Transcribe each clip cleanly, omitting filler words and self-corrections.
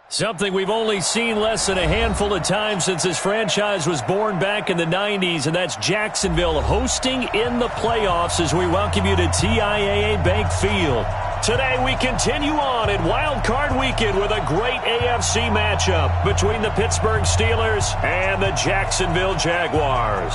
Something we've only seen less than a handful of times since this franchise was born back in the 90s, and that's Jacksonville hosting in the playoffs as we welcome you to TIAA Bank Field. Today we continue on in Wildcard Weekend with a great AFC matchup between the Pittsburgh Steelers and the Jacksonville Jaguars.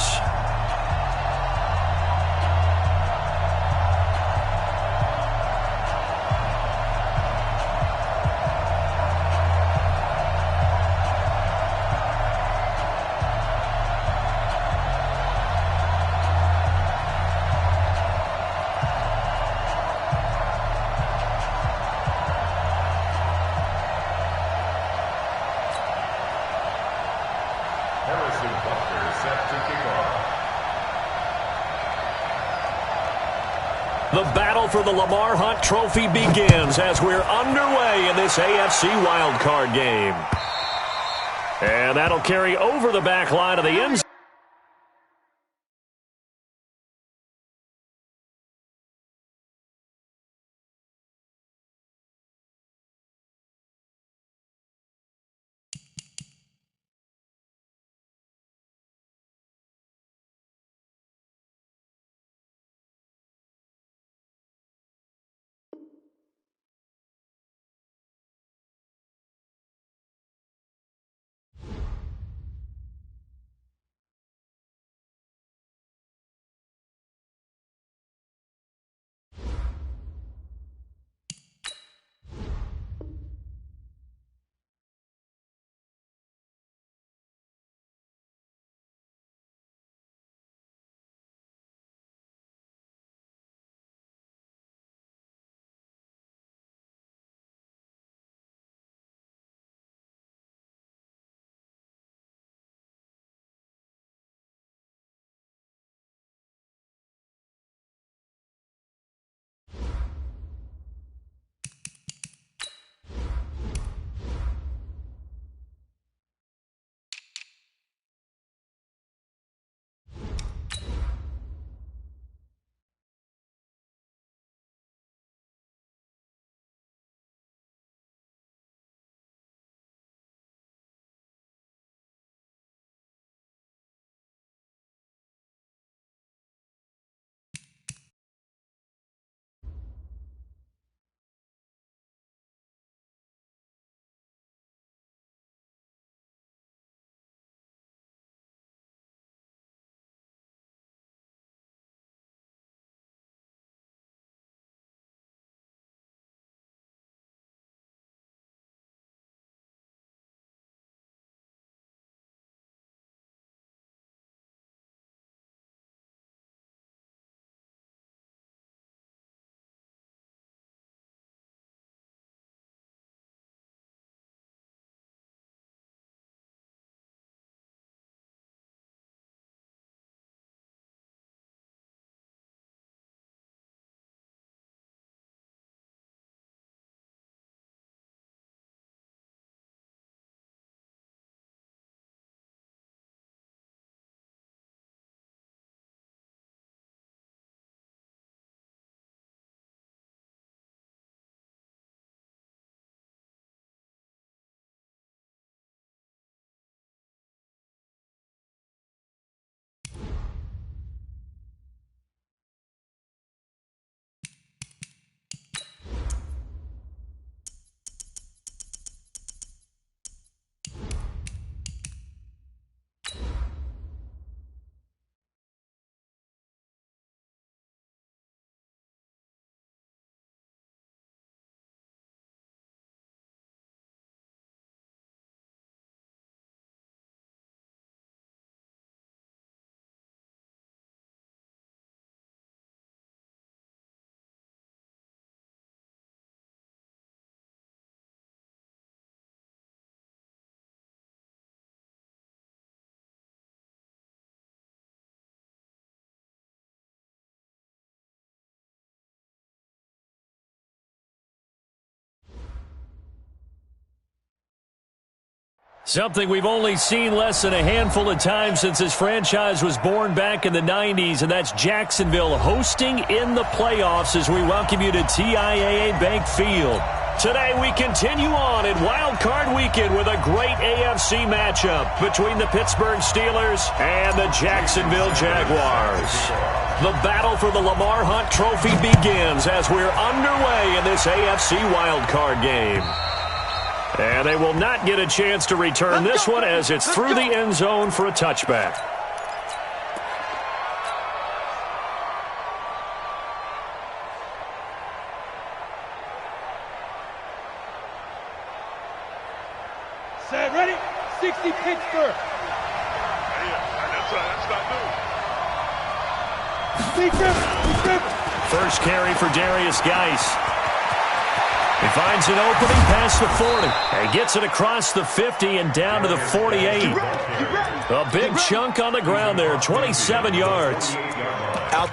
The battle for the Lamar Hunt Trophy begins as we're underway in this AFC wildcard game. And that'll carry over the back line of the end zone. Something we've only seen less than a handful of times since this franchise was born back in the 90s, and that's Jacksonville hosting in the playoffs as we welcome you to TIAA Bank Field. Today we continue on in Wildcard Weekend with a great AFC matchup between the Pittsburgh Steelers and the Jacksonville Jaguars. The battle for the Lamar Hunt Trophy begins as we're underway in this AFC Wildcard game. And they will not get a chance to return this one as it's through the end zone for a touchback. Set, ready? 60 Pittsburgh. First carry for Darius Geis. He finds an opening past the 40. And gets it across the 50 and down to the 48. A big chunk on the ground there, 27 yards. Out.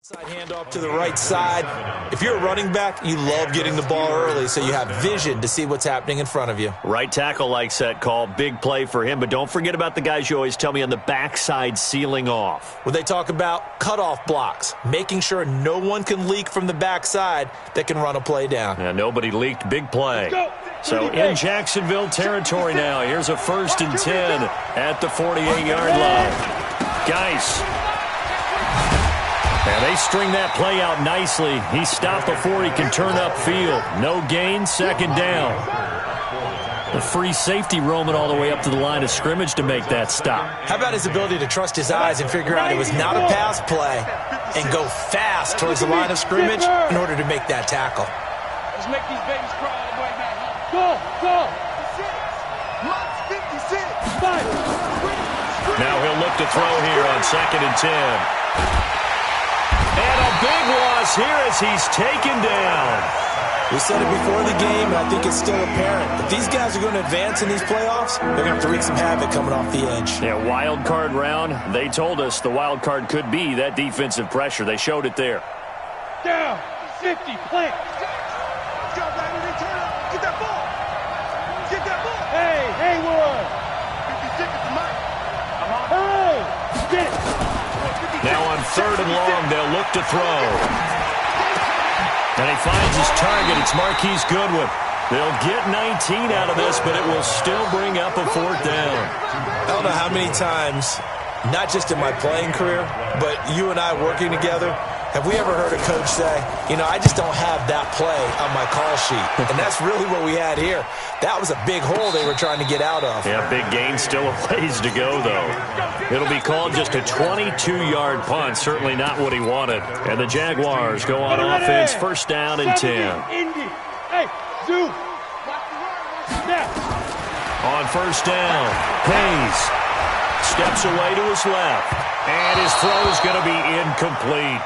Side handoff to the right side. If you're a running back, you love getting the ball early so you have vision to see what's happening in front of you. Right tackle likes that call. Big play for him, but don't forget about the guys you always tell me on the backside sealing off. When they talk about cutoff blocks, making sure no one can leak from the backside that can run a play down. Yeah, nobody leaked. Big play. So in Jacksonville territory now. Here's a 1st and 10 at the 48-yard line. Geis. And they string that play out nicely. He stopped before he can turn upfield. No gain, 2nd down. The free safety roaming all the way up to the line of scrimmage to make that stop. How about his ability to trust his eyes and figure out it was not a pass play and go fast towards the line of scrimmage in order to make that tackle. Let's make these babies cry all the way back home. Go! 56! Now he'll look to throw here on 2nd and 10. And a big loss here as he's taken down. We said it before the game, and I think it's still apparent. If these guys are going to advance in these playoffs, they're going to have to wreak some havoc coming off the edge. Yeah, wild card round. They told us the wild card could be that defensive pressure. They showed it there. Down, 50, plant. Get that ball. Get that ball. Hey, Haywood. 50 seconds, Mike. Hey, get it. Now on 3rd and long, they'll look to throw. And he finds his target. It's Marquise Goodwin. They'll get 19 out of this, but it will still bring up a 4th down. I don't know how many times, not just in my playing career, but you and I working together, have we ever heard a coach say, you know, I just don't have that play on my call sheet. And that's really what we had here. That was a big hole they were trying to get out of. Yeah, big gain. Still a ways to go, though. It'll be called just a 22-yard punt. Certainly not what he wanted. And the Jaguars go on offense, 1st down and 10. Hey, Zoo. On 1st down, Hayes steps away to his left. And his throw is going to be incomplete.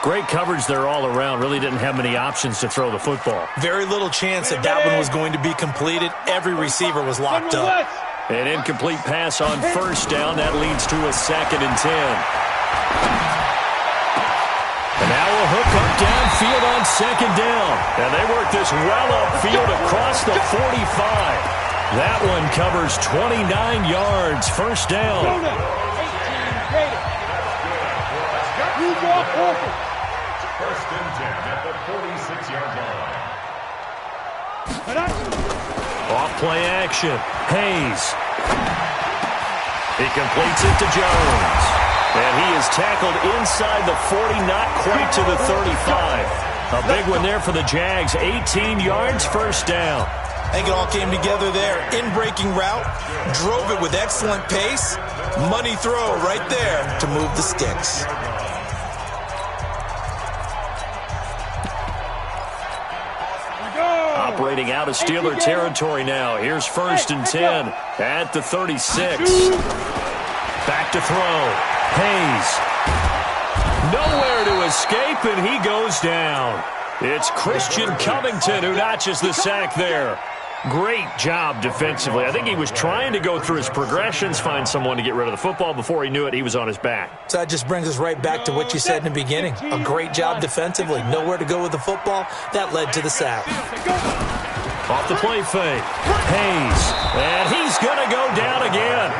Great coverage there all around. Really didn't have many options to throw the football. Very little chance that that one was going to be completed. Every receiver was locked up. An incomplete pass on 1st down. That leads to a 2nd and 10. And now a hook up field on second down. And they work this well upfield across the 45. That one covers 29 yards. First down. First and 10 at the 46-yard line. Off play action. Hayes. He completes it to Jones. And he is tackled inside the 40, not quite to the 35. A big one there for the Jags. 18 yards, first down. I think it all came together there. In-breaking route, drove it with excellent pace. Money throw right there to move the sticks. Operating out of Steeler territory now. Here's first and 10 at the 36. Back to throw. Hayes. Nowhere to escape, and he goes down. It's Christian Covington who notches the sack there. Great job defensively. I think he was trying to go through his progressions, find someone to get rid of the football. Before he knew it, he was on his back. So that just brings us right back to what you said in the beginning. A great job defensively. Nowhere to go with the football. That led to the sack. Off the play fake. Hayes. And he's going to go down again.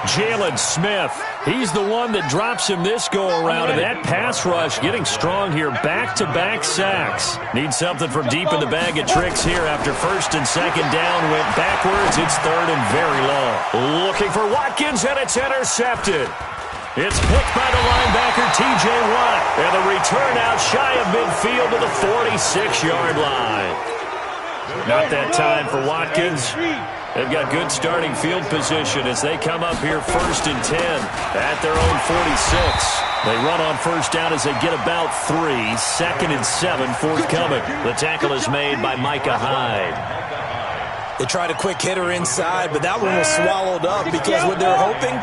Jalen Smith. He's the one that drops him this go-around. And that pass rush getting strong here. Back-to-back sacks. Need something from deep in the bag of tricks here after first and second down went backwards. It's third and very long. Looking for Watkins, and it's intercepted. It's picked by the linebacker, T.J. Watt. And the return out shy of midfield to the 46-yard line. Not that time for Watkins. They've got good starting field position as they come up here first and 10 at their own 46. They run on first down as they get about 3. Second and 7 forthcoming. The tackle is made by Micah Hyde. They tried a quick hitter inside, but that one was swallowed up because what they're hoping,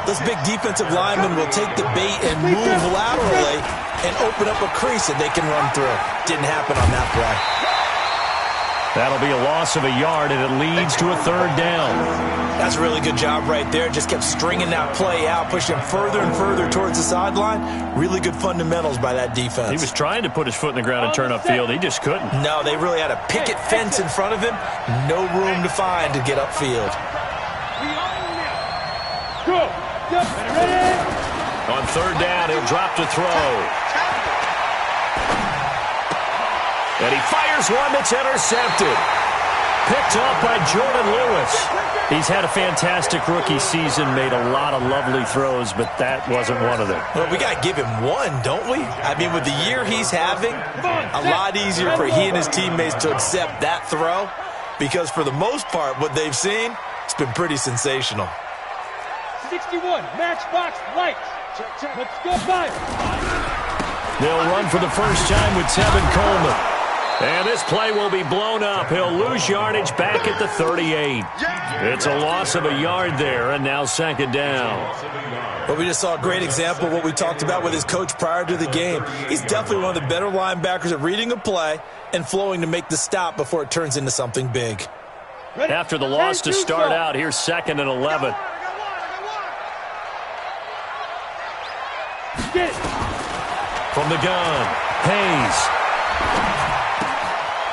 those big defensive linemen will take the bait and move laterally and open up a crease that they can run through. Didn't happen on that play. That'll be a loss of a yard, and it leads to a third down. That's a really good job right there. Just kept stringing that play out, pushing further and further towards the sideline. Really good fundamentals by that defense. He was trying to put his foot in the ground and turn upfield. He just couldn't. No, they really had a picket fence in front of him. No room to find to get upfield. On third down, he'll drop to throw. And he fires one that's intercepted. Picked up by Jordan Lewis. He's had a fantastic rookie season, made a lot of lovely throws, but that wasn't one of them. Well, we got to give him one, don't we? I mean, with the year he's having, a lot easier for he and his teammates to accept that throw because for the most part, what they've seen, it's been pretty sensational. 61, matchbox lights. Let's go, five. They'll run for the first time with Tevin Coleman. And this play will be blown up. He'll lose yardage back at the 38. It's a loss of a yard there, and now second down. But we just saw a great example of what we talked about with his coach prior to the game. He's definitely one of the better linebackers at reading a play and flowing to make the stop before it turns into something big. After the loss to start out, here's second and 11. From the gun, Hayes.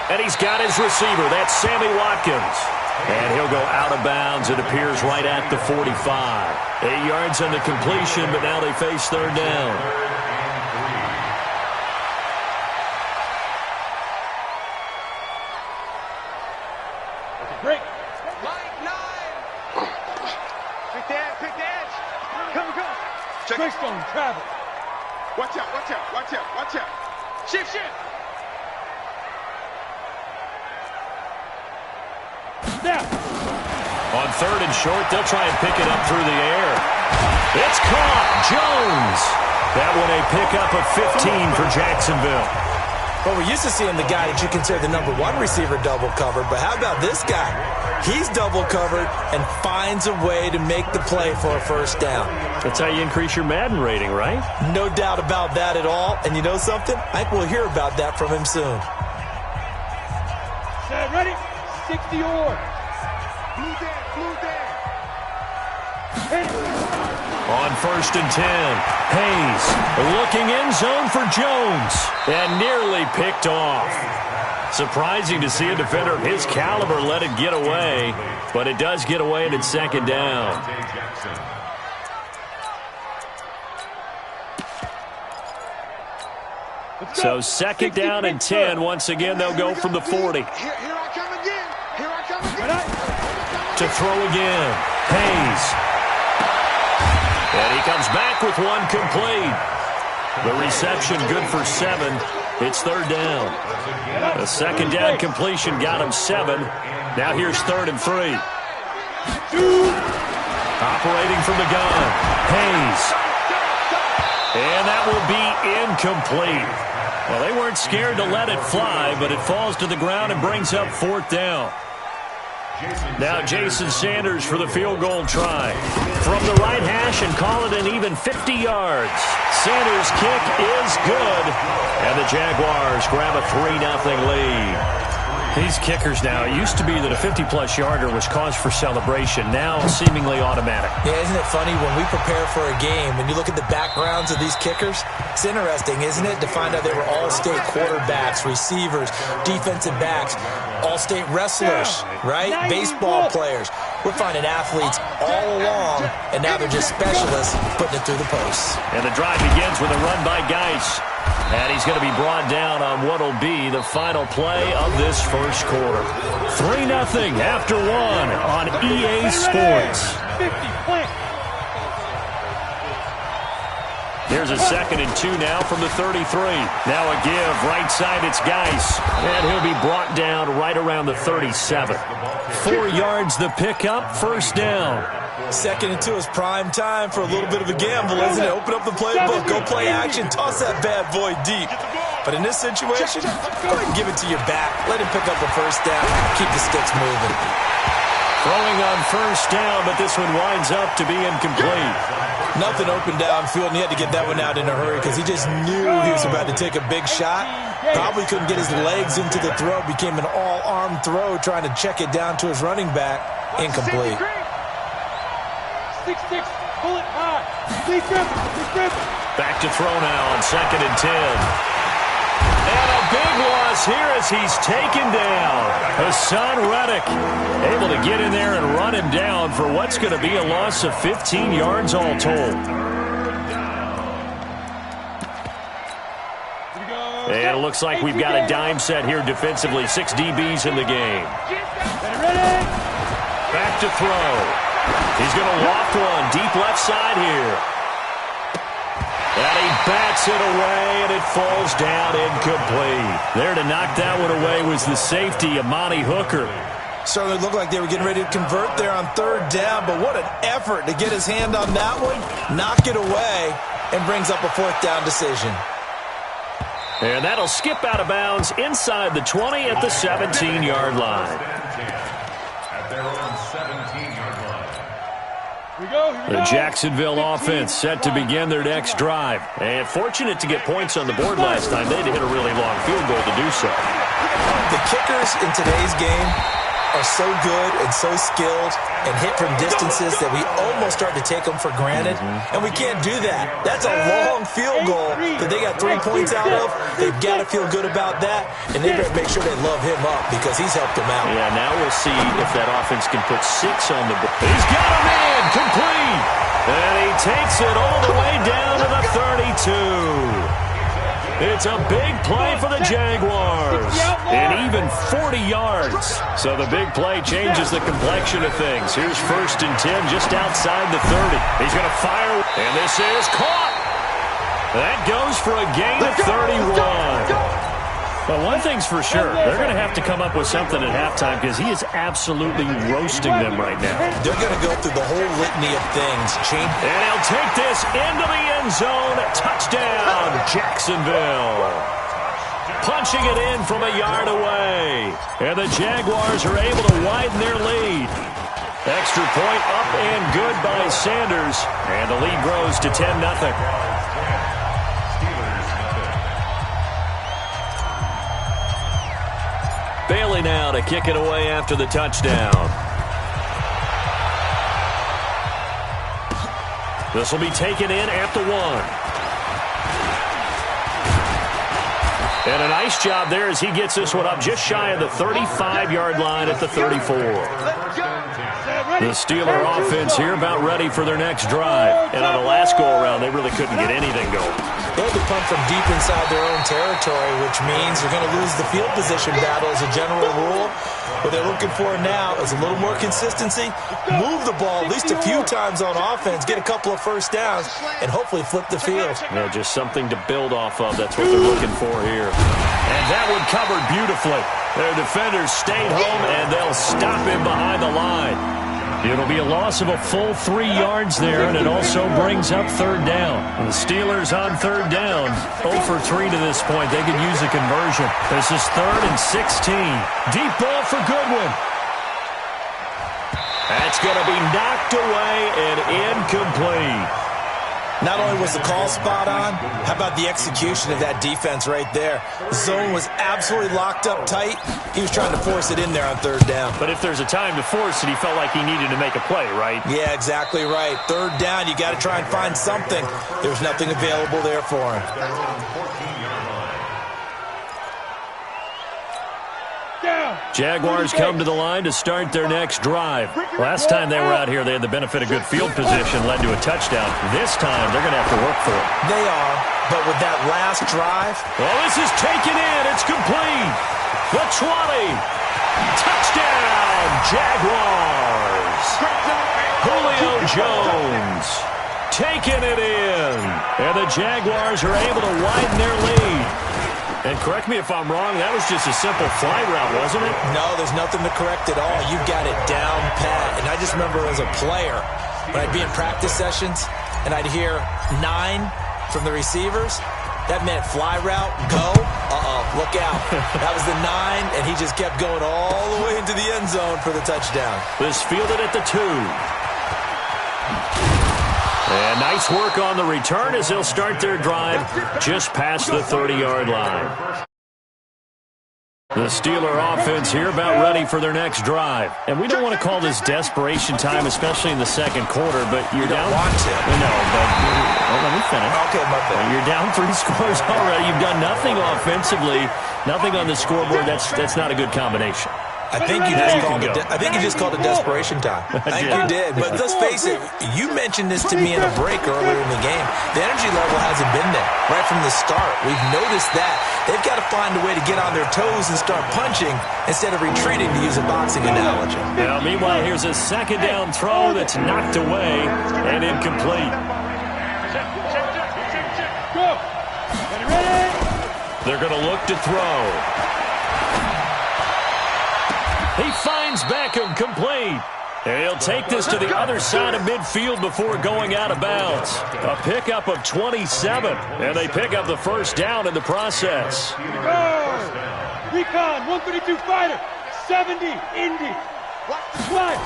And he's got his receiver. That's Sammy Watkins. And he'll go out of bounds. It appears right at the 45. 8 yards on the completion, but now they face third down. Break. Line 9. Pick the edge. Come. Trickstone, travel. Watch out. Shift. Snap. On third and short, they'll try and pick it up through the air. It's caught. Jones. That one a pickup of 15 for Jacksonville. Well, we're used to seeing the guy that you consider the number one receiver double covered, but how about this guy? He's double covered and finds a way to make the play for a first down. That's how you increase your Madden rating, right? No doubt about that at all. And you know something? I think we'll hear about that from him soon. Set, ready? 60 or. Blue down. Hit it. On 1st and 10, Hayes looking end zone for Jones and nearly picked off. Surprising to see a defender of his caliber let it get away, but it does get away and it's 2nd down. So 2nd down and 10. Once again, they'll go from the 40. Here I come again. Here I come again. To throw again. Hayes. And he comes back with one complete. The reception good for 7. It's 3rd down. A 2nd down completion got him 7. Now here's 3rd and 3. Operating from the gun. Hayes. And that will be incomplete. Well, they weren't scared to let it fly, but it falls to the ground and brings up 4th down. Now Jason Sanders for the field goal try. From the right hash and call it an even 50 yards. Sanders' kick is good. And the Jaguars grab a 3-0 lead. These kickers now, it used to be that a 50-plus yarder was cause for celebration. Now seemingly automatic. Yeah, isn't it funny when we prepare for a game, when you look at the backgrounds of these kickers, it's interesting, isn't it, to find out they were all-state quarterbacks, receivers, defensive backs, all-state wrestlers, right? Baseball players. We're finding athletes all along, and now they're just specialists putting it through the posts. And the drive begins with a run by Geis. And he's going to be brought down on what will be the final play of this first quarter. 3-0 after 1 on EA Sports. 50, point. Here's a 2nd and 2 now from the 33. Now a give. Right side, it's Geis. And he'll be brought down right around the 37. 4 yards the pickup, 1st down. 2nd and 2 is prime time for a little bit of a gamble, isn't it? Open up the playbook, go play action, toss that bad boy deep. But in this situation, go ahead and give it to your back. Let him pick up the 1st down, keep the sticks moving. Throwing on 1st down, but this one winds up to be incomplete. Nothing open downfield, and he had to get that one out in a hurry because he just knew he was about to take a big shot. Probably couldn't get his legs into the throw. Became an all-arm throw, trying to check it down to his running back. Incomplete. 6-6, pull it high. Back to throw now on 2nd and 10. And a big loss here as he's taken down. Hassan Reddick able to get in there and run him down for what's going to be a loss of 15 yards all told. And it looks like we've got a dime set here defensively. 6 DBs in the game. Back to throw. He's going to walk one deep left side here. And he bats it away, and it falls down incomplete. There to knock that one away was the safety, Amani Hooker. Certainly looked like they were getting ready to convert there on 3rd down, but what an effort to get his hand on that one, knock it away, and brings up a 4th down decision. And that'll skip out of bounds inside the 20 at the 17-yard line. At their own 17-yard line. The Jacksonville offense set to begin their next drive. And fortunate to get points on the board last time. They had to hit a really long field goal to do so. The kickers in today's game are so good and so skilled and hit from distances that we almost start to take them for granted. And we can't do that. That's a long field goal that they got 3 points out of. They've got to feel good about that, and they better make sure they love him up because he's helped them out. Yeah, now we'll see if that offense can put 6 on the board. He's got a man complete, and he takes it all the way down to the 32. It's a big play for the Jaguars, and even 40 yards. So the big play changes the complexion of things. Here's 1st and 10 just outside the 30. He's going to fire, and this is caught. That goes for a gain of 31. But one thing's for sure, they're going to have to come up with something at halftime because he is absolutely roasting them right now. They're going to go through the whole litany of things, Gene. And he'll take this into the end zone. Touchdown, Jacksonville. Punching it in from a yard away. And the Jaguars are able to widen their lead. Extra point up and good by Sanders. And the lead grows to 10-0. Bailey now to kick it away after the touchdown. This will be taken in at the 1. And a nice job there as he gets this one up just shy of the 35-yard line at the 34. The Steeler offense here about ready for their next drive. And on the last go-around, they really couldn't get anything going. They had to punt from deep inside their own territory, which means you're going to lose the field position battle as a general rule. What they're looking for now is a little more consistency, move the ball at least a few times on offense, get a couple of first downs, and hopefully flip the field. Yeah, just something to build off of. That's what they're looking for here. And that one covered beautifully. Their defenders stayed home, and they'll stop him behind the line. It'll be a loss of a full 3 yards there, and it also brings up third down. The Steelers on third down, 0 for 3 to this point. They could use a conversion. This is 3rd and 16. Deep ball for Goodwin. That's going to be knocked away and incomplete. Not only was the call spot on, how about the execution of that defense right there? The zone was absolutely locked up tight. He was trying to force it in there on third down. But if there's a time to force it, he felt like he needed to make a play, right? Yeah, exactly right. Third down, you got to try and find something. There's nothing available there for him. Jaguars come to the line to start their next drive. Last time they were out here, they had the benefit of good field position, led to a touchdown. This time, they're going to have to work for it. They are, but with that last drive... Well, this is taken in. It's complete. The 20. Touchdown, Jaguars. Julio Jones taking it in. And the Jaguars are able to widen their lead. And correct me if I'm wrong, that was just a simple fly route, wasn't it? No, there's nothing to correct at all. You got it down pat. And I just remember as a player, when I'd be in practice sessions and I'd hear 9 from the receivers, that meant fly route, go, look out. That was the 9, and he just kept going all the way into the end zone for the touchdown. This fielded at the 2. And nice work on the return as they'll start their drive just past the 30-yard line. The Steeler offense here about ready for their next drive. And we don't want to call this desperation time, especially in the second quarter, but you're down. You don't want to. No, but let me finish. Okay, my bad. You're down 3 scores already. You've done nothing offensively, nothing on the scoreboard. That's not a good combination. I think you just called it desperation time. I think you did. But let's face it, you mentioned this to me in a break earlier in the game. The energy level hasn't been there right from the start. We've noticed that. They've got to find a way to get on their toes and start punching instead of retreating, to use a boxing analogy. Now, meanwhile, here's a second down throw that's knocked away and incomplete. They're going to look to throw. He finds Beckham, complete. And he'll take this to the other side of midfield before going out of bounds. A pickup of 27, and they pick up the first down in the process. Recon, 132 fighter, 70, Indy. What?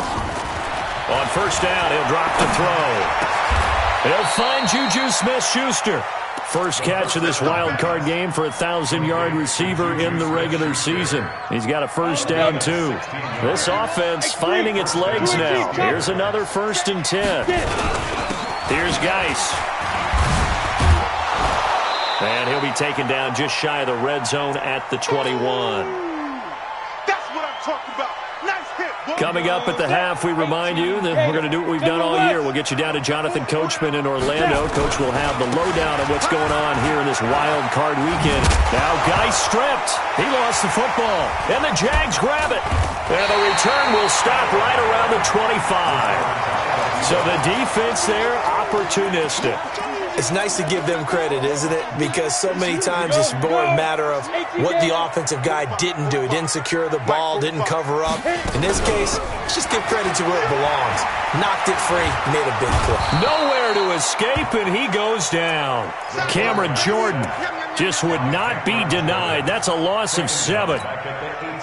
On first down, he'll drop to throw. He'll find Juju Smith-Schuster. First catch of this wild card game for a 1,000-yard receiver in the regular season. He's got a first down, too. This offense finding its legs now. Here's another 1st and 10. Here's Geis. And he'll be taken down just shy of the red zone at the 21. That's what I'm talking about. Nice hit. Coming up at the half, we remind you that we're going to do what we've done all year. We'll get you down to Jonathan Coachman in Orlando. Coach will have the lowdown of what's going on here in this wild card weekend. Now, Geis stripped. He lost the football. And the Jags grab it. And the return will stop right around the 25. So the defense there, opportunistic. It's nice to give them credit, isn't it? Because so many times it's more a matter of what the offensive guy didn't do. He didn't secure the ball, didn't cover up. In this case, let's just give credit to where it belongs. Knocked it free, made a big play. Nowhere to escape, and he goes down. Cameron Jordan just would not be denied. That's a loss of 7.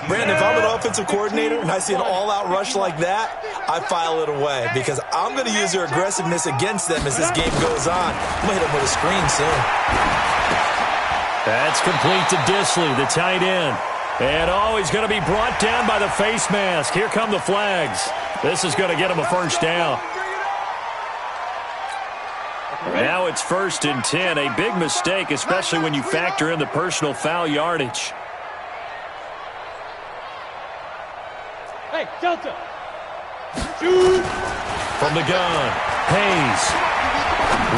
Brandon, if I'm an offensive coordinator and I see an all-out rush like that, I file it away because I'm going to use their aggressiveness against them as this game goes on. I'm going to hit them with a screen soon. That's complete to Disley, the tight end. And, he's going to be brought down by the face mask. Here come the flags. This is going to get him a first down. Now it's 1st and 10. A big mistake, especially when you factor in the personal foul yardage. Hey, Delta. Shoot. From the gun, Hayes.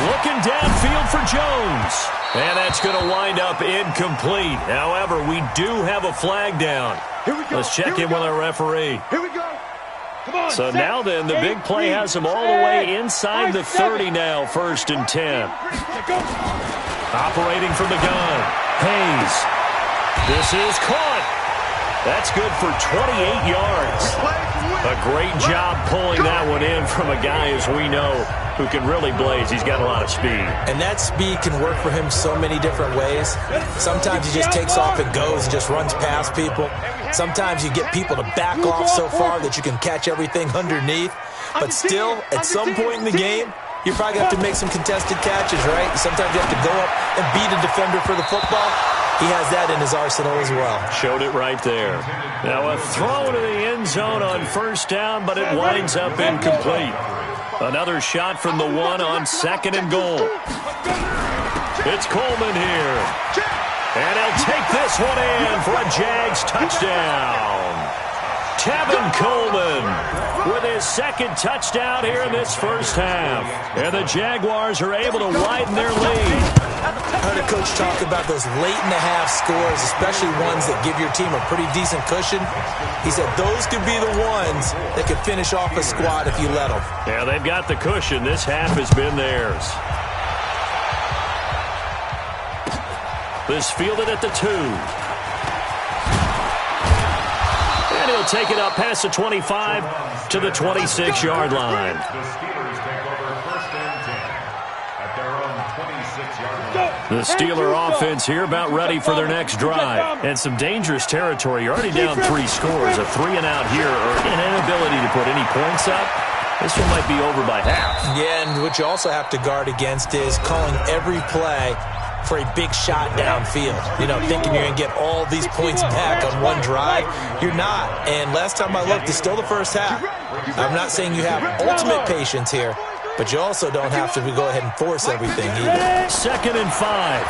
Looking downfield for Jones. And that's going to wind up incomplete. However, we do have a flag down. Here we go. Let's check in with our referee. Here we go. Come on. So now then, the big play has him all the way inside the 30 now, 1st and 10. Operating from the gun, Hayes. This is caught. That's good for 28 yards. A great job pulling that one in from a guy, as we know, who can really blaze. He's got a lot of speed. And that speed can work for him so many different ways. Sometimes he just takes off and goes and just runs past people. Sometimes you get people to back off so far that you can catch everything underneath. But still, at some point in the game, you're probably going to have to make some contested catches, right? Sometimes you have to go up and beat a defender for the football. He has that in his arsenal as well. Showed it right there. Now a throw to the end zone on 1st down, but it winds up incomplete. Another shot from the 1 on 2nd and goal. It's Coleman here. And he'll take this one in for a Jags touchdown. Tevin Coleman with his 2nd touchdown here in this 1st half. And the Jaguars are able to widen their lead. I heard a coach talk about those late-in-the-half scores, especially ones that give your team a pretty decent cushion. He said those could be the ones that could finish off a squad if you let them. Yeah, they've got the cushion. This half has been theirs. This fielded at the 2. And he'll take it up past the 25 to the 26-yard line. The Steeler offense here about ready for their next drive. And some dangerous territory. You're already down 3 scores. A 3-and-out here or an inability to put any points up. This one might be over by half. Yeah, and what you also have to guard against is calling every play for a big shot downfield. You know, thinking you're going to get all these points back on one drive. You're not. And last time I looked, it's still the 1st half. I'm not saying you have ultimate patience here, but you also don't have to go ahead and force everything either. 2nd and 5.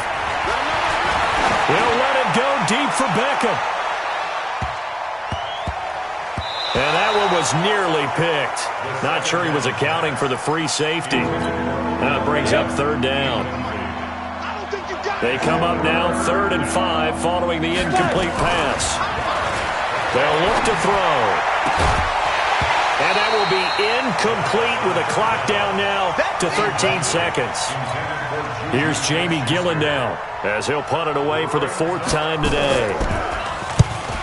They'll let it go deep for Beckham. And that one was nearly picked. Not sure he was accounting for the free safety. Now it brings up 3rd down. They come up now 3rd and 5 following the incomplete pass. They'll look to throw. And that will be incomplete with a clock down now to 13 seconds. Here's Jamie Gillen now as he'll punt it away for the 4th time today.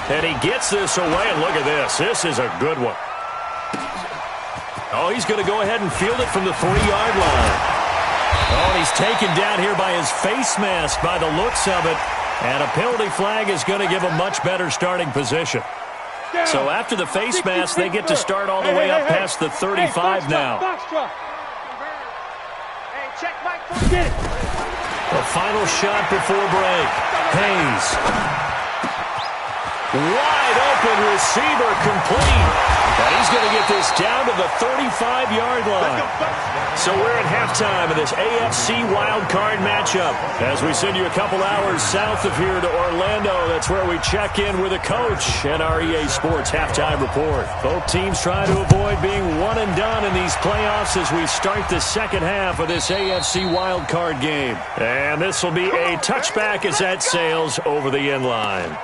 And he gets this away, and look at this. This is a good one. Oh, he's going to go ahead and field it from the 3-yard line. Oh, and he's taken down here by his face mask by the looks of it. And a penalty flag is going to give a much better starting position. So after the face mask, they get to start all the way up past the 35 now. The final shot before break. Hayes. Wide open receiver complete. And he's going to get this down to the 35-yard line. So we're at halftime of this AFC Wildcard matchup. As we send you a couple hours south of here to Orlando, that's where we check in with a coach and our EA Sports halftime report. Both teams trying to avoid being one and done in these playoffs as we start the 2nd half of this AFC Wildcard game. And this will be a touchback as that sails over the end line.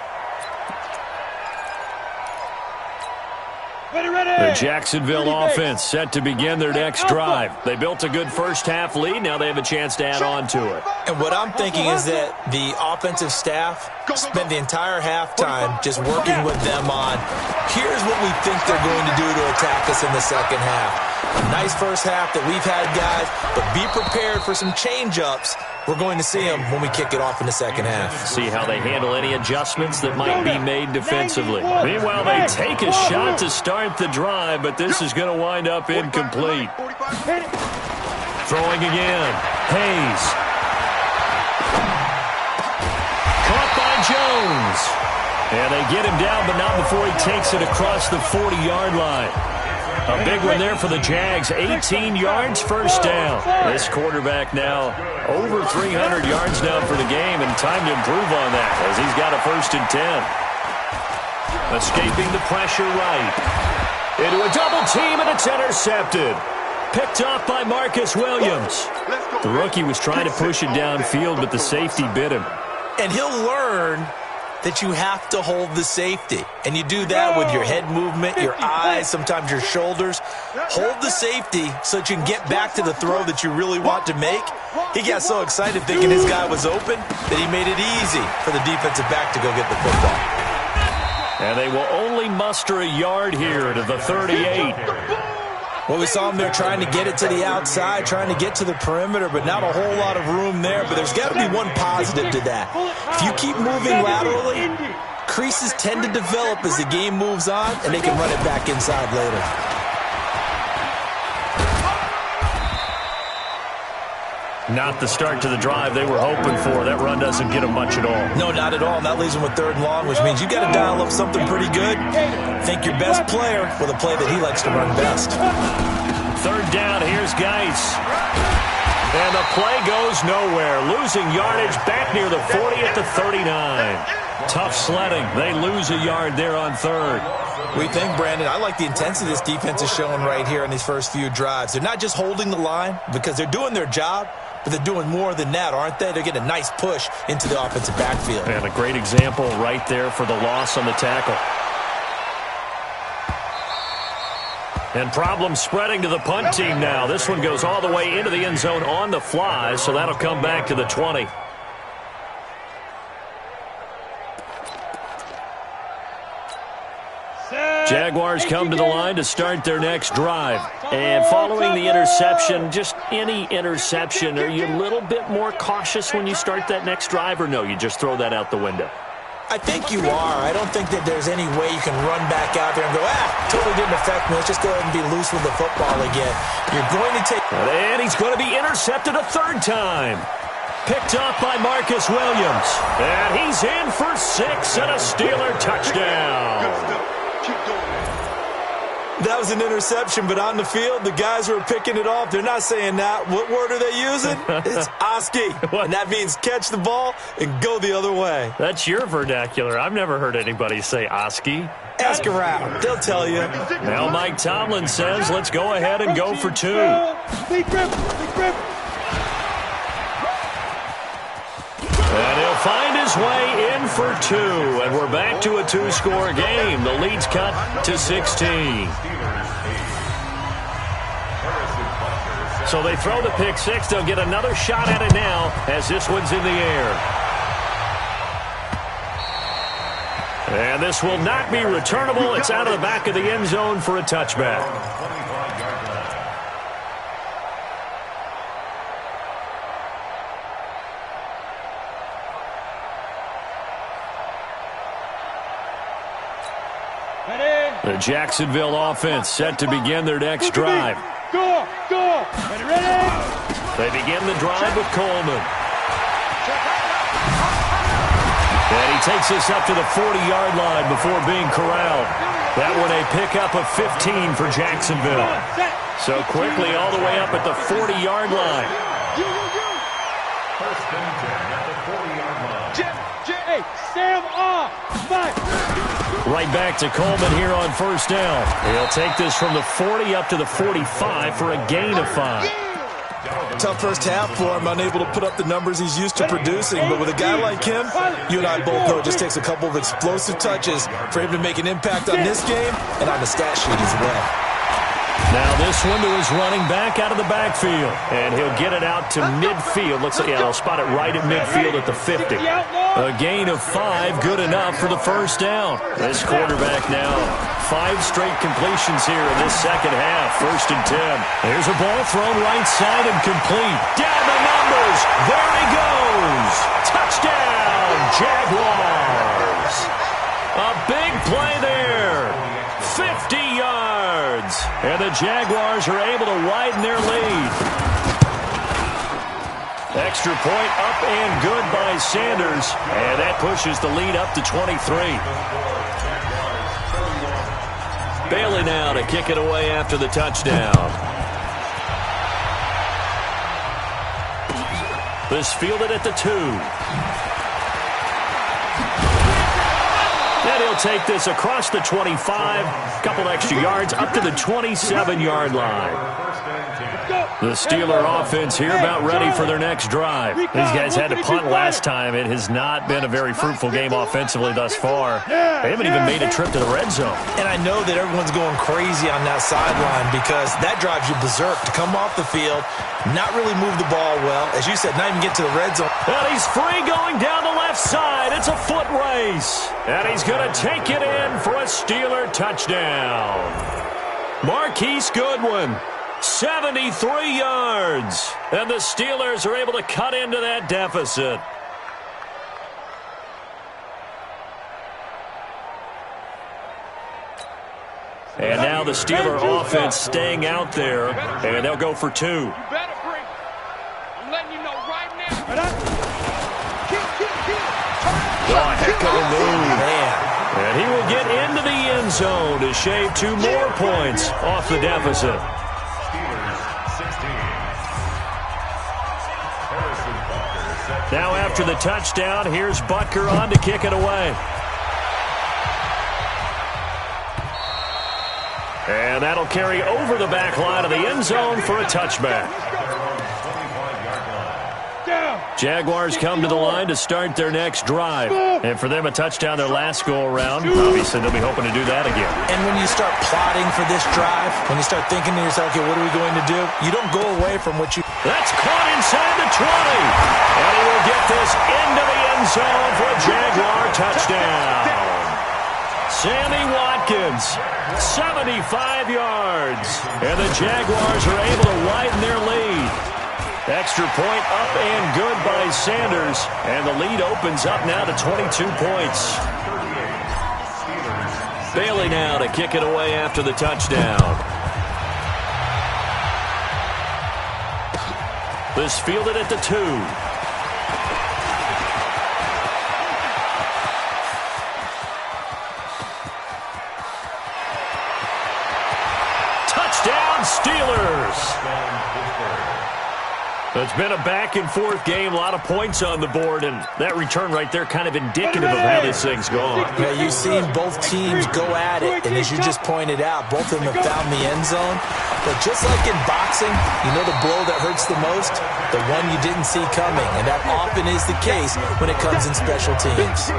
The Jacksonville offense set to begin their next drive. They built a good 1st half lead. Now they have a chance to add on to it. And what I'm thinking is that the offensive staff spent the entire halftime just working with them on, here's what we think they're going to do to attack us in the 2nd half. A nice 1st half that we've had, guys, but be prepared for some change-ups. We're going to see them when we kick it off in the 2nd half. See how they handle any adjustments that might be made defensively. Meanwhile, they take a shot to start the drive, but this is going to wind up incomplete. Throwing again. Hayes. Caught by Jones. And they get him down, but not before he takes it across the 40-yard line. A big one there for the Jags. 18 yards, first down. This quarterback now over 300 yards now for the game, and time to improve on that as he's got a 1st and 10. Escaping the pressure right. Into a double team, and it's intercepted. Picked off by Marcus Williams. The rookie was trying to push it downfield, but the safety bit him. And he'll learn that you have to hold the safety. And you do that with your head movement, your eyes, sometimes your shoulders. Hold the safety so that you can get back to the throw that you really want to make. He got so excited thinking his guy was open that he made it easy for the defensive back to go get the football. And they will only muster a yard here to the 38. Well, we saw him there trying to get it to the outside, trying to get to the perimeter, but not a whole lot of room there. But there's got to be one positive to that. If you keep moving laterally, creases tend to develop as the game moves on, and they can run it back inside later. Not the start to the drive they were hoping for. That run doesn't get them much at all. No, not at all. And that leaves them with 3rd and long, which means you got to dial up something pretty good. Think your best player with a play that he likes to run best. 3rd down, here's Geis. And the play goes nowhere. Losing yardage back near the 40 at the 39. Tough sledding. They lose a yard there on 3rd. We think, Brandon, I like the intensity this defense is showing right here in these first few drives. They're not just holding the line because they're doing their job, but they're doing more than that, aren't they? They're getting a nice push into the offensive backfield. And a great example right there for the loss on the tackle. And problems spreading to the punt team now. This one goes all the way into the end zone on the fly, so that'll come back to the 20. Jaguars come to the line to start their next drive. And following the interception, just any interception, are you a little bit more cautious when you start that next drive, or no, you just throw that out the window? I think you are. I don't think that there's any way you can run back out there and go, totally didn't affect me. Let's just go ahead and be loose with the football again. You're going to take... And he's going to be intercepted a 3rd time. Picked off by Marcus Williams. And he's in for 6 and a Steeler touchdown. That was an interception, but on the field, the guys who are picking it off, they're not saying that. What word are they using? It's Oski. And that means catch the ball and go the other way. That's your vernacular. I've never heard anybody say Oski. Ask around. They'll tell you. Now Mike Tomlin says, let's go ahead and go for 2. And he'll find his way in for 2. And we're back to a 2-score game. The lead's cut to 16. So they throw the pick 6. They'll get another shot at it now as this one's in the air. And this will not be returnable. It's out of the back of the end zone for a touchback. The Jacksonville offense set to begin their next drive. Go! Ready? They begin the drive with Coleman. And he takes us up to the 40-yard line before being corralled. That one a pickup of 15 for Jacksonville. So quickly all the way up at the 40-yard line. 1st and 10 at the 40-yard line. Hey, Sam off! Right back to Coleman here on 1st down. He'll take this from the 40 up to the 45 for a gain of 5. Tough first half for him, unable to put up the numbers he's used to producing. But with a guy like him, you and I both know it just takes a couple of explosive touches for him to make an impact on this game and on the stat sheet as well. Now this one to his running back out of the backfield. And he'll get it out to midfield. Looks like, they'll spot it right at midfield at the 50. A gain of 5, good enough for the 1st down. This quarterback now, 5 straight completions here in this second half. 1st and 10. There's a ball thrown right side and complete. Down the numbers. There he goes. Touchdown, Jaguars. A big play there. 50 yards. And the Jaguars are able to widen their lead. Extra point up and good by Sanders. And that pushes the lead up to 23. Bailey now to kick it away after the touchdown. This fielded at the 2. And he'll take this across the 25, a couple extra yards, up to the 27-yard line. The Steeler offense here about ready for their next drive. These guys had to punt last time. It has not been a very fruitful game offensively thus far. They haven't even made a trip to the red zone. And I know that everyone's going crazy on that sideline because that drives you berserk to come off the field, not really move the ball well. As you said, not even get to the red zone. And he's free going down the left side. It's a foot race. And he's going to take it in for a Steeler touchdown. Marquise Goodwin, 73 yards. And the Steelers are able to cut into that deficit. And now the Steeler offense staying out there, and they'll go for 2. You better bring it. I'm letting you know right now. Oh, heck of a move, man. And he will get into the end zone to shave 2 more points off the deficit. Now after the touchdown, here's Butker on to kick it away. And that'll carry over the back line of the end zone for a touchback. Jaguars come to the line to start their next drive. And for them, a touchdown their last go-around. Obviously, they'll be hoping to do that again. And when you start plotting for this drive, when you start thinking to yourself, okay, what are we going to do? You don't go away from what you... That's caught inside the 20. And he will get this into the end zone for a Jaguar touchdown. Sammy Watkins, 75 yards. And the Jaguars are able to widen their lead. Extra point up and good by Sanders. And the lead opens up now to 22 points. Bailey now to kick it away after the touchdown. This fielded at the 2. Touchdown, Steelers! It's been a back-and-forth game, a lot of points on the board, and that return right there kind of indicative of how this thing's gone. Yeah, you've seen both teams go at it, and as you just pointed out, both of them have found the end zone. But just like in boxing, you know the blow that hurts the most? The one you didn't see coming, and that often is the case when it comes in special teams.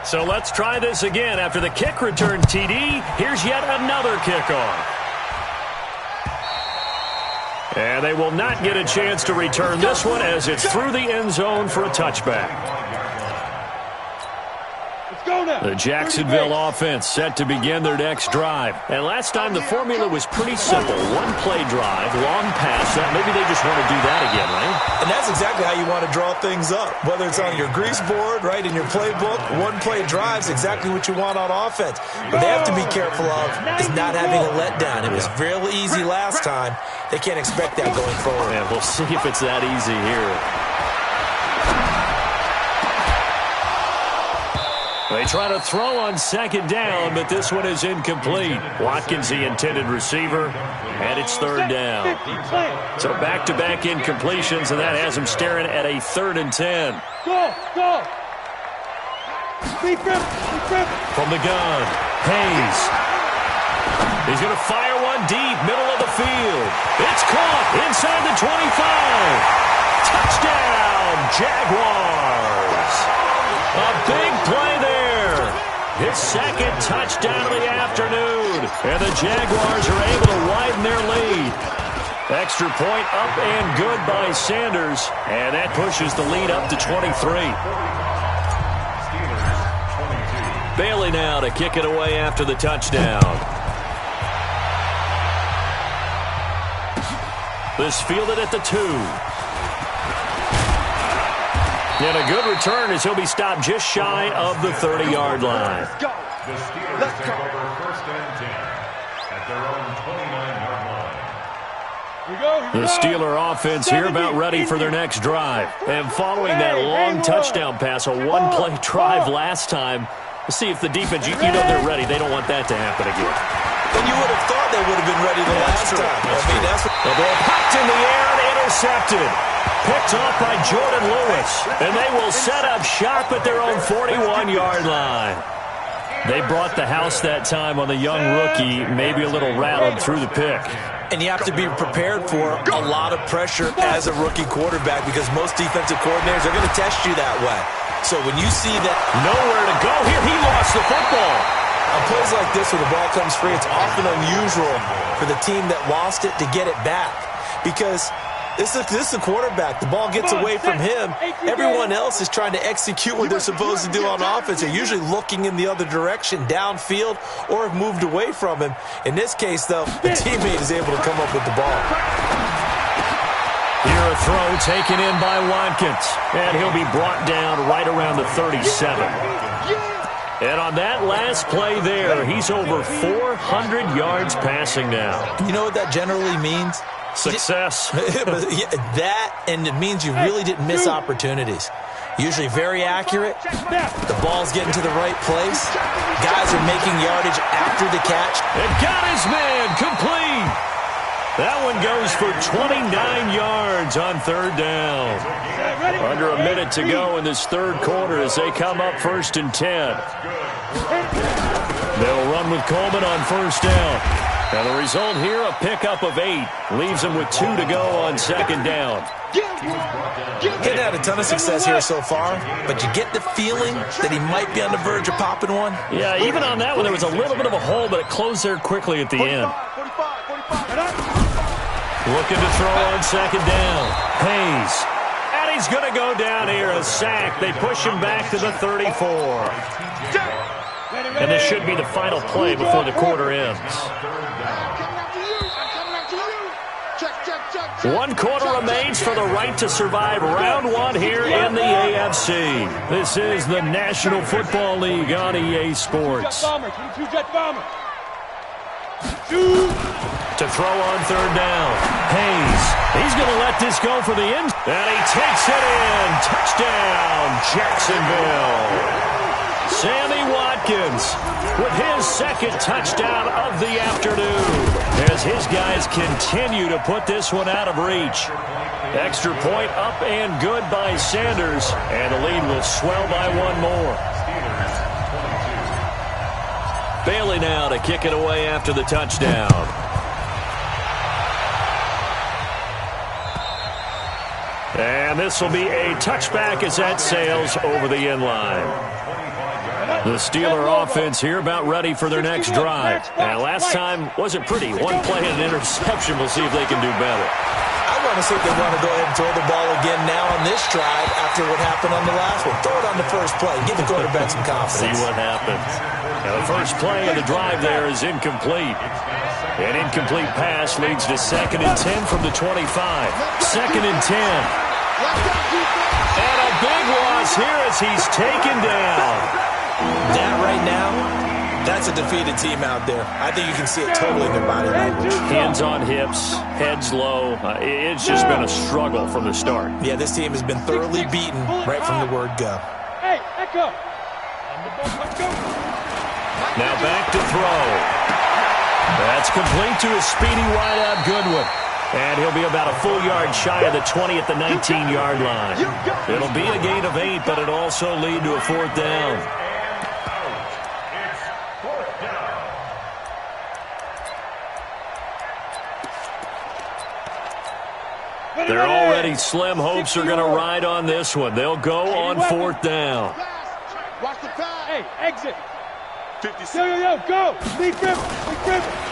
So let's try this again. After the kick return, TD, here's yet another kickoff. And they will not get a chance to return this one as it's through the end zone for a touchback. The Jacksonville offense set to begin their next drive. And last time the formula was pretty simple. One play drive, long pass. Maybe they just want to do that again, right? And that's exactly how you want to draw things up. Whether it's on your grease board, right, in your playbook, one play drive's exactly what you want on offense. What they have to be careful of is not having a letdown. It was real easy last time. They can't expect that going forward. And we'll see if it's that easy here. They try to throw on second down, but this one is incomplete. Watkins, the intended receiver, and it's third down. So back-to-back incompletions, and that has him staring at a 3rd and 10. Go! From the gun, Hayes. He's going to fire one deep, middle of the field. It's caught inside the 25. Touchdown, Jaguars. A big play there. His second touchdown of the afternoon. And the Jaguars are able to widen their lead. Extra point up and good by Sanders. And that pushes the lead up to 23. Bailey now to kick it away after the touchdown. This fielded at the 2. And a good return as he'll be stopped just shy of the 30-yard line. The Steelers take over 1st and 10 at their own 29-yard line. The Steeler offense here about ready for their next drive. And following that long touchdown pass, a one-play drive last time, we'll see if the defense, you know they're ready. They don't want that to happen again. And you would have thought they would have been ready the last time. The ball popped in the air and intercepted. Picked off by Jordan Lewis. And they will set up shop at their own 41-yard line. They brought the house that time on the young rookie, maybe a little rattled through the pick. And you have to be prepared for a lot of pressure as a rookie quarterback because most defensive coordinators are going to test you that way. So when you see that nowhere to go here, he lost the football. On plays like this where the ball comes free, it's often unusual for the team that lost it to get it back because this is a quarterback. The ball gets away from him. Everyone else is trying to execute what they're supposed to do on offense. They're usually looking in the other direction, downfield, or have moved away from him. In this case, though, the teammate is able to come up with the ball. Here a throw taken in by Watkins. And he'll be brought down right around the 37. And on that last play there, he's over 400 yards passing now. You know what that generally means? Success. That, and it means you really didn't miss opportunities. Usually very accurate. The ball's getting to the right place. Guys are making yardage after the catch. And got his man complete. That one goes for 29 yards on 3rd down. Under a minute to go in this 3rd quarter as they come up 1st and 10. They'll run with Coleman on 1st down. Now the result here, a pickup of 8. Leaves him with 2 to go on 2nd down. He's had a ton of success here so far, but you get the feeling that he might be on the verge of popping one. Yeah, even on that one, there was a little bit of a hole, but it closed there quickly at the end. Looking to throw on 2nd down. Hayes. And he's going to go down here, a sack. They push him back to the 34. And this should be the final play before the quarter ends. 1 quarter remains for the right to survive round 1 here in the AFC. This is the National Football League on EA Sports. To throw on 3rd down. Hayes. He's going to let this go for the end. And he takes it in. Touchdown, Jacksonville. Sammy Watkins with his 2nd touchdown of the afternoon as his guys continue to put this one out of reach. Extra point up and good by Sanders, and the lead will swell by 1 more. Bailey now to kick it away after the touchdown. And this will be a touchback as that sails over the end line. The Steeler offense here about ready for their next drive. And last time wasn't pretty. 1 play and an interception. We'll see if they can do better. I want to see if they want to go ahead and throw the ball again now on this drive after what happened on the last one. Throw it on the first play. Give the quarterback some confidence. See what happens. Now the first play of the drive there is incomplete. An incomplete pass leads to 2nd and 10 from the 25. 2nd and 10. And a big loss here as he's taken down. That right now, that's a defeated team out there. I think you can see it totally in their body language. Hands on hips, heads low. It's just been a struggle from the start. Yeah, this team has been thoroughly beaten right from the word go. Hey, Echo. Now back to throw. That's complete to a speedy wideout Goodwin. And he'll be about a full yard shy of the 20 at the 19-yard line. It'll be a gain of 8, but it'll also lead to a 4th down. They're already slim hopes are going to ride on this one. They'll go on 4th down. Watch the time. Hey, exit. Yo, go. Lead grip.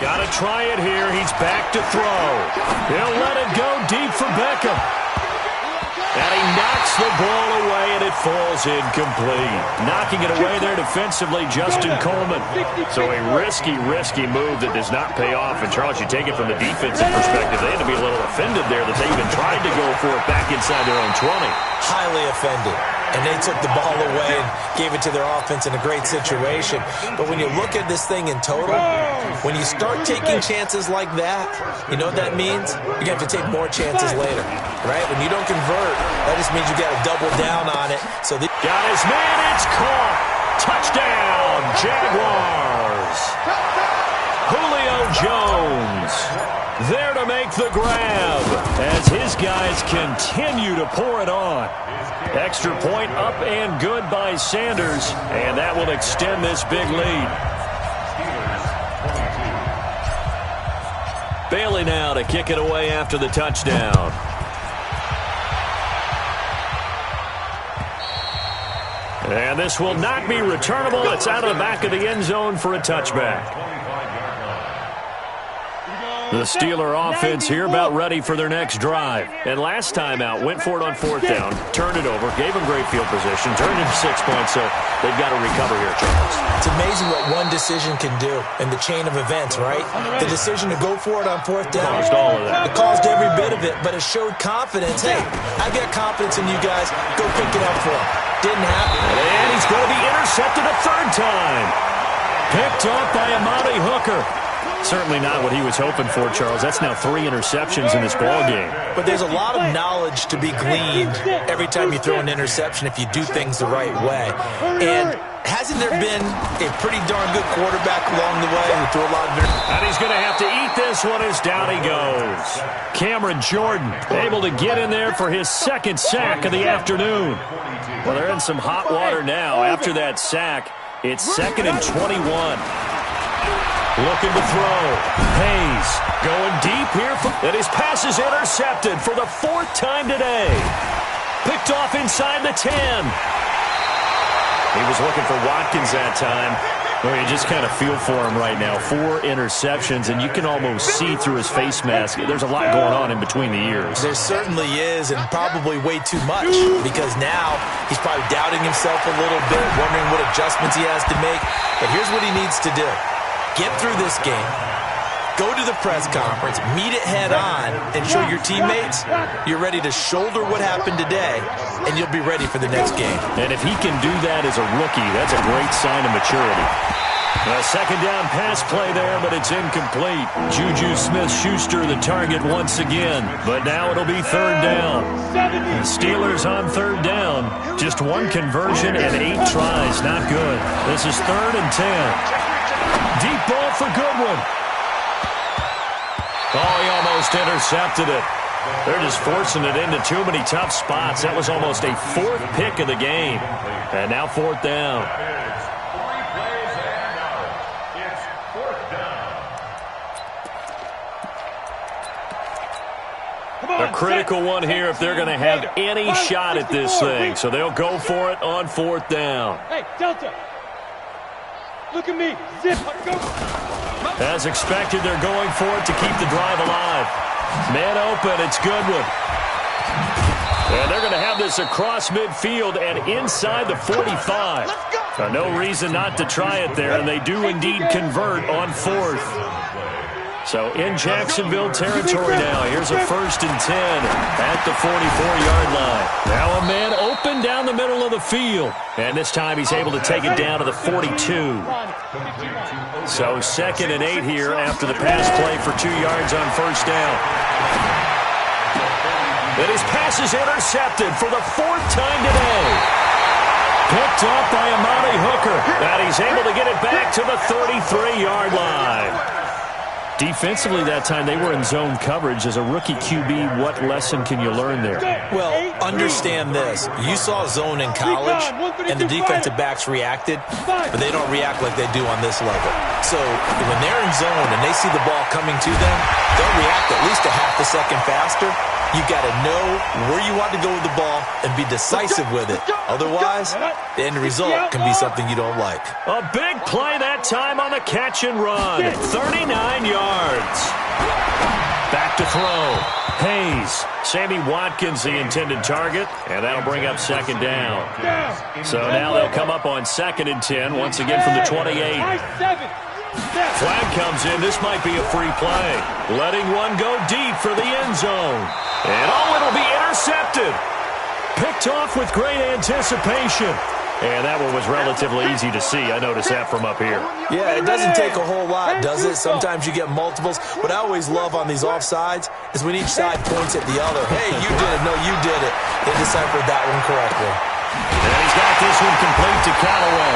Got to try it here. He's back to throw. He'll let it go deep for Beckham. And he knocks the ball away, and it falls incomplete. Knocking it away there defensively, Justin Coleman. So a risky move that does not pay off. And, Charles, you take it from the defensive perspective. They had to be a little offended there that they even tried to go for it back inside their own 20. Highly offended. And they took the ball away and gave it to their offense in a great situation. But when you look at this thing in total, when you start taking chances like that, you know what that means? You're going to have to take more chances later, right? When you don't convert, that just means you got to double down on it. So got his man, it's caught. Touchdown, Jaguars. Julio Jones there to make the grab as his guys continue to pour it on. Extra point up and good by Sanders, and that will extend this big lead. Bailey now to kick it away after the touchdown. And this will not be returnable. It's out of the back of the end zone for a touchback. The Steeler offense here about ready for their next drive. And last time out, went for it on fourth down, turned it over, gave them great field position, turned it into 6 points, so they've got to recover here, Charles. It's amazing what one decision can do in the chain of events, right? The decision to go for it on fourth down. Caused all of that. It caused every bit of it, but it showed confidence. Hey, I got confidence in you guys. Go pick it up for him. Didn't happen. And he's going to be intercepted a third time. Picked up by Amani Hooker. Certainly not what he was hoping for, Charles. That's now 3 interceptions in this ballgame. But there's a lot of knowledge to be gleaned every time you throw an interception if you do things the right way. And hasn't there been a pretty darn good quarterback along the way who threw a lot of... And he's going to have to eat this one as down he goes. Cameron Jordan able to get in there for his second sack of the afternoon. Well, they're in some hot water now. After that sack, it's 2nd and 21. Looking to throw. Hayes going deep here. And his pass is intercepted for the 4th time today. Picked off inside the 10. He was looking for Watkins that time. Well, you just kind of feel for him right now. 4 interceptions, and you can almost see through his face mask. There's a lot going on in between the ears. There certainly is, and probably way too much, because now he's probably doubting himself a little bit, wondering what adjustments he has to make. But here's what he needs to do. Get through this game, go to the press conference, meet it head on, and show your teammates you're ready to shoulder what happened today, and you'll be ready for the next game. And if he can do that as a rookie, that's a great sign of maturity. A second down pass play there, but it's incomplete. Juju Smith-Schuster the target once again, but now it'll be 3rd down. The Steelers on 3rd down. Just 1 conversion and 8 tries. Not good. This is 3rd and 10. Deep ball for Goodwin. Oh, he almost intercepted it. They're just forcing it into too many tough spots. That was almost a 4th pick of the game. And now 4th down. It's 4th down. A critical one here if they're going to have any shot at this thing. So they'll go for it on 4th down. Hey, Delta. Look at me. Zip. Go. As expected, they're going for it to keep the drive alive. Man open, it's Goodwin. And they're going to have this across midfield and inside the 45. No reason not to try it there, and they do indeed convert on 4th. So in Jacksonville territory now. Here's a 1st and 10 at the 44-yard line. Now a man open down the middle of the field. And this time he's able to take it down to the 42. So 2nd and 8 here after the pass play for 2 yards on 1st down. And his pass is intercepted for the 4th time today. Picked up by Amani Hooker. And he's able to get it back to the 33-yard line. Defensively that time, they were in zone coverage. As a rookie QB, what lesson can you learn there? Well, understand this. You saw zone in college, and the defensive backs reacted, but they don't react like they do on this level. So when they're in zone and they see the ball coming to them, they'll react at least a half a second faster. You got to know where you want to go with the ball and be decisive with it. Otherwise, the end result can be something you don't like. A big play that time on the catch and run. 39 yards. Back to throw. Hayes. Sammy Watkins the intended target, and that'll bring up second down. So now they'll come up on 2nd and 10, once again from the 28. Flag comes in. This might be a free play. Letting one go deep for the end zone. And it'll be intercepted. Picked off with great anticipation. And that one was relatively easy to see. I noticed that from up here. Yeah, it doesn't take a whole lot, does it? Sometimes you get multiples. What I always love on these offsides is when each side points at the other. Hey, you did it. No, you did it. They deciphered that one correctly. And he's got this one complete to Callaway.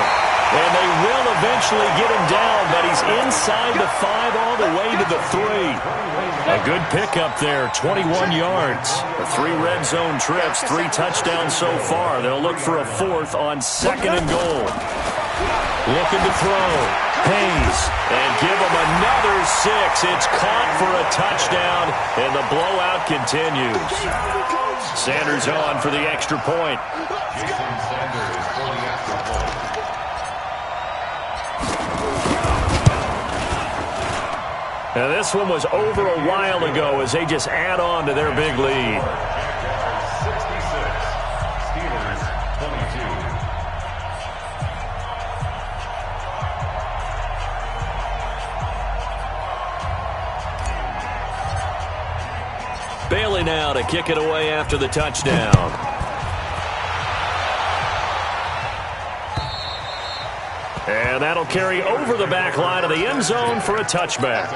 And they will eventually get him down, but he's inside the 5 all the way to the 3. A good pickup there, 21 yards. 3 red zone trips, 3 touchdowns so far. They'll look for a 4th on 2nd and goal. Looking to throw. Hayes. And give him another 6. It's caught for a touchdown, and the blowout continues. Sanders on for the extra point. Jason Sanders for the extra point. Now this one was over a while ago as they just add on to their big lead. 66, Steelers 22. Bailey now to kick it away after the touchdown. And that'll carry over the back line of the end zone for a touchback.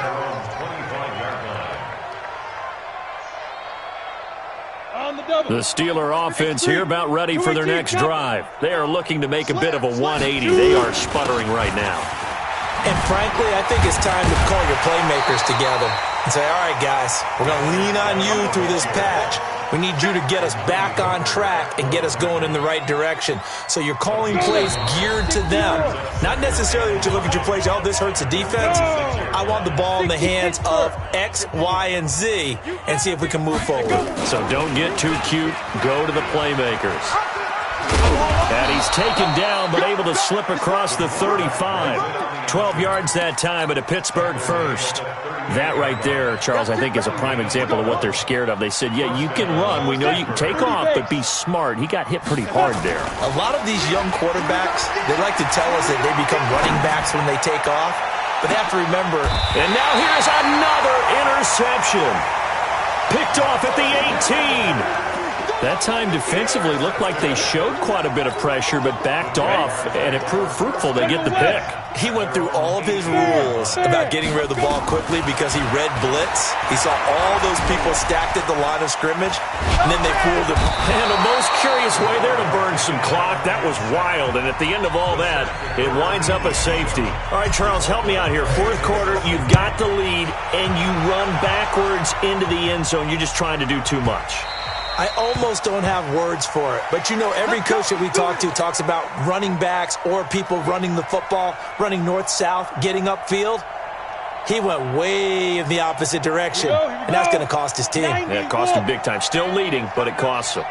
The Steeler offense here about ready for their next drive. They are looking to make a bit of a 180. They are sputtering right now. And frankly, I think it's time to call your playmakers together and say, all right, guys, we're going to lean on you through this patch. We need you to get us back on track and get us going in the right direction. So you're calling plays geared to them. Not necessarily that you look at your plays, oh, this hurts the defense. I want the ball in the hands of X, Y, and Z and see if we can move forward. So don't get too cute. Go to the playmakers. And he's taken down but able to slip across the 35. 12 yards that time, but a Pittsburgh first. That right there, Charles, I think is a prime example of what they're scared of. They said, yeah, you can run. We know you can take off, but be smart. He got hit pretty hard there. A lot of these young quarterbacks, they like to tell us that they become running backs when they take off. But they have to remember. And now here's another interception. Picked off at the 18. That time defensively looked like they showed quite a bit of pressure, but backed off, and it proved fruitful. They get the pick. He went through all of his rules about getting rid of the ball quickly because he read blitz. He saw all those people stacked at the line of scrimmage, and then they fooled him. And the most curious way there to burn some clock. That was wild, and at the end of all that, it winds up a safety. All right, Charles, help me out here. 4th quarter, you've got the lead, and you run backwards into the end zone. You're just trying to do too much. I almost don't have words for it. But, you know, every coach that we talk to talks about running backs or people running the football, running north-south, getting upfield. He went way in the opposite direction, and that's going to cost his team. Yeah, it cost him big time. Still leading, but it costs him.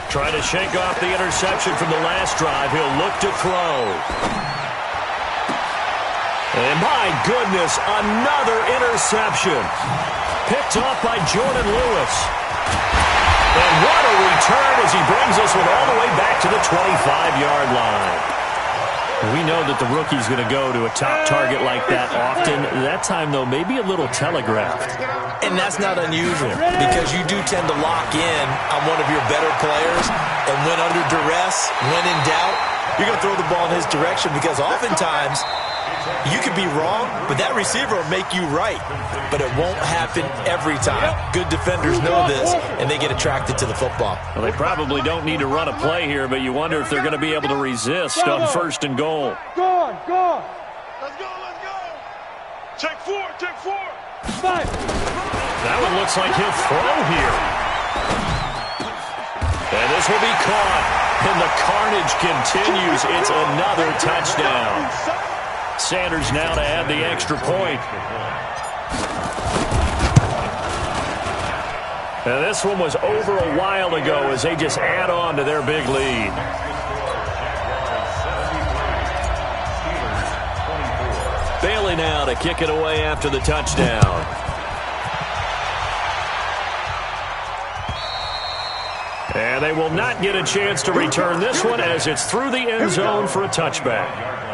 Trying to shake off the interception from the last drive. He'll look to throw. And my goodness, another interception. Picked off by Jordan Lewis. And what a return as he brings this one all the way back to the 25-yard line. We know that the rookie's going to go to a top target like that often. That time, though, maybe a little telegraphed. And that's not unusual because you do tend to lock in on one of your better players. And when under duress, when in doubt, you're going to throw the ball in his direction because oftentimes you could be wrong, but that receiver will make you right. But it won't happen every time. Good defenders know this, and they get attracted to the football. Well, they probably don't need to run a play here, but you wonder if they're going to be able to resist on 1st and goal. Go. Let's go. Check 4. 5. That one looks like he'll throw here. And this will be caught. And the carnage continues. It's another touchdown. Sanders now to add the extra point. And this one was over a while ago as they just add on to their big lead. Bailey now to kick it away after the touchdown. And they will not get a chance to return this one as it's through the end zone for a touchback.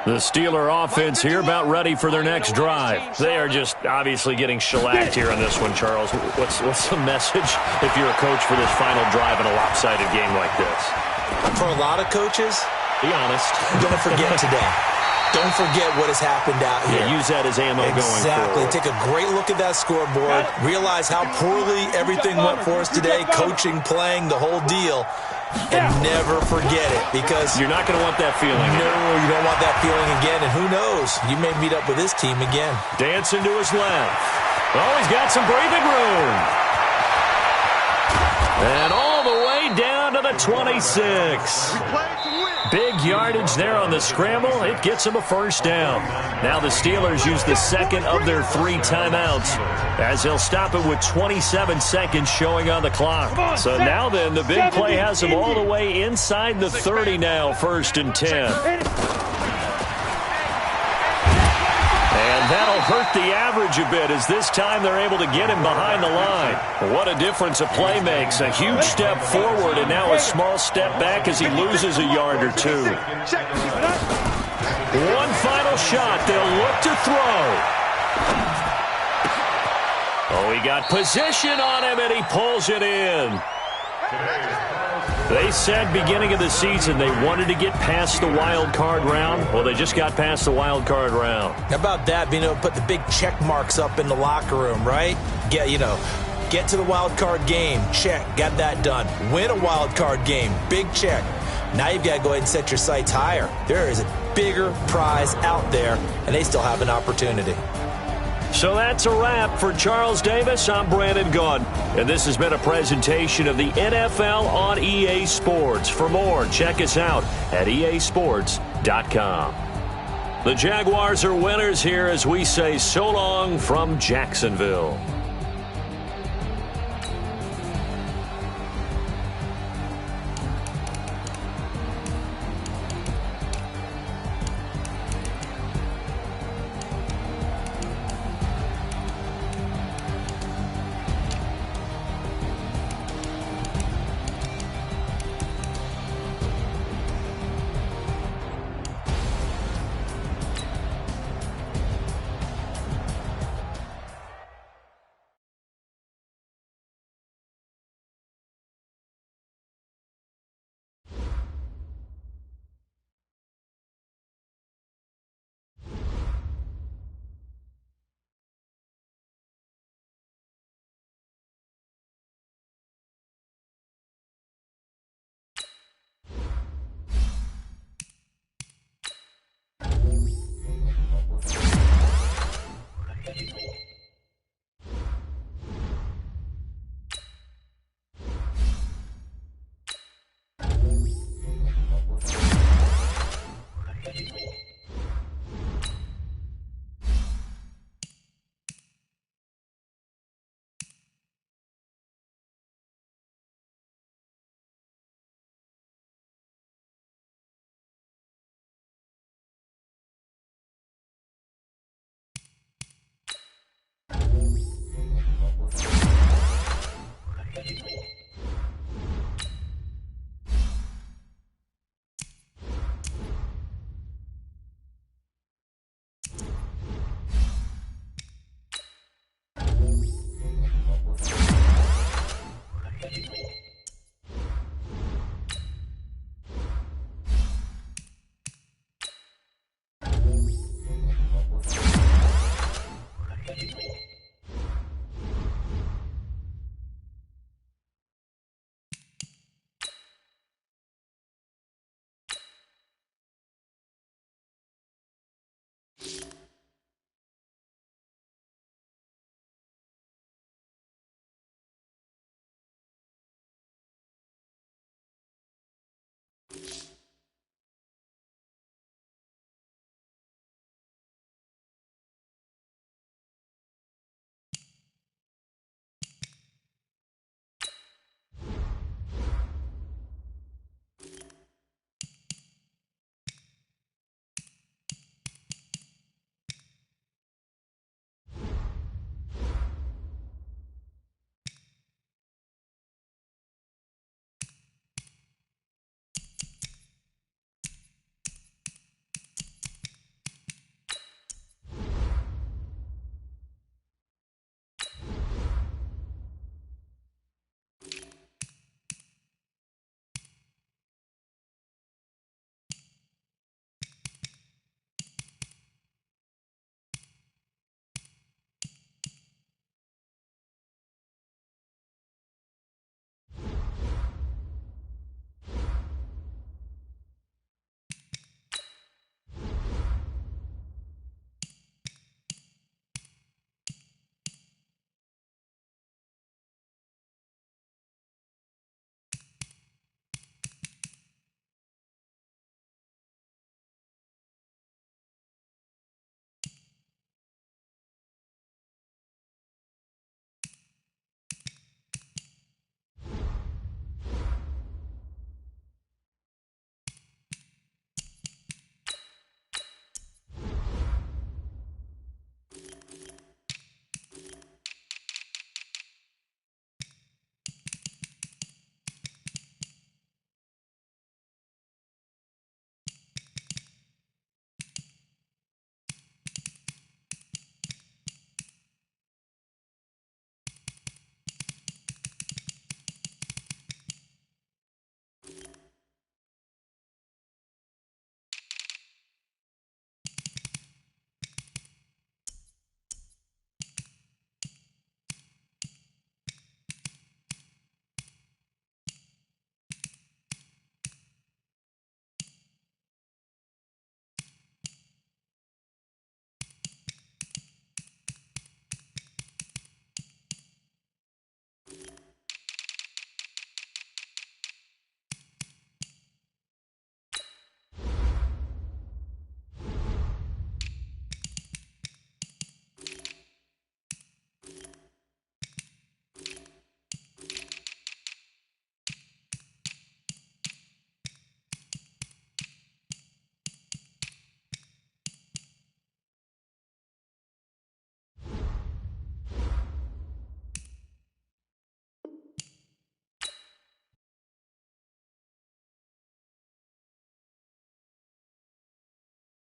The Steeler offense here about ready for their next drive. They are just obviously getting shellacked here on this one, Charles. What's the message if you're a coach for this final drive in a lopsided game like this? For a lot of coaches, be honest. Don't forget today. Don't forget what has happened out here. Yeah, use that as ammo going forward. Exactly. Take a great look at that scoreboard. Realize how poorly everything went for us today. Coaching, playing, the whole deal. And never forget it, because you're not going to want that feeling. No, you don't want that feeling again. And who knows? You may meet up with this team again. Dancing to his left. Oh, he's got some breathing room. And all the way down to the 26. Big yardage there on the scramble. It gets him a first down. Now the Steelers use the second of their 3 timeouts as they'll stop it with 27 seconds showing on the clock. So now then, the big play has them all the way inside the 30 now, 1st and 10. And that'll hurt the average a bit as this time they're able to get him behind the line. What a difference a play makes. A huge step forward and now a small step back as he loses a yard or 2. One final shot. They'll look to throw. Oh, he got position on him and he pulls it in. They said beginning of the season they wanted to get past the wild card round. Well, they just got past the wild card round. How about that, being able to put the big check marks up in the locker room, right? Get to the wild card game. Check. Got that done. Win a wild card game. Big check. Now you've got to go ahead and set your sights higher. There is a bigger prize out there, and they still have an opportunity. So that's a wrap for Charles Davis. I'm Brandon Gaudin, and this has been a presentation of the NFL on EA Sports. For more, check us out at easports.com. The Jaguars are winners here as we say so long from Jacksonville.